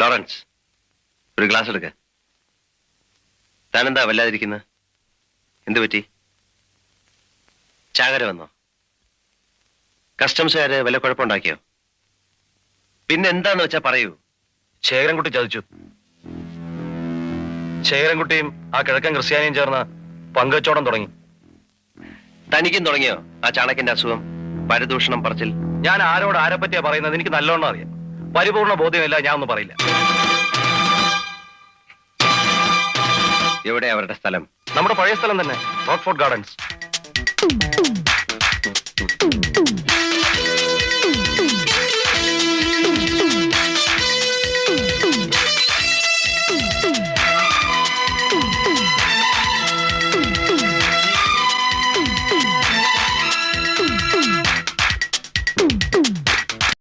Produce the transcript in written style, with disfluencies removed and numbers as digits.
Lawrence, ഒരു glass എടുക്ക. താനെന്താ വല്ലാതിരിക്കുന്നത്? എന്തു പറ്റി? ചാകര വന്നോ? കസ്റ്റംസുകാര് വല്ല കുഴപ്പമുണ്ടാക്കിയോ? പിന്നെ എന്താന്ന് വെച്ചാ പറയൂ. ശേഖരൻകുട്ടി ചതിച്ചു. ശേഖരൻകുട്ടിയും ആ കിഴക്കൻ ക്രിസ്ത്യാനിയും ചേർന്ന് പങ്കുവച്ചോടം തുടങ്ങി. തനിക്കും തുടങ്ങിയോ ആ ചാണക്യന്റെ അസുഖം, പരദൂഷണം പറച്ചിൽ? ഞാൻ ആരോട് ആരെ പറ്റിയാ പറയുന്നത് എനിക്ക് നല്ലോണം അറിയാം. പരിപൂർണ ബോധ്യമില്ല, ഞാൻ ഒന്നും പറയില്ല. എവിടെ അവരുടെ സ്ഥലം? നമ്മുടെ പഴയ സ്ഥലം തന്നെ, റോക്ക്ഫോർട്ട് ഗാർഡൻസ്.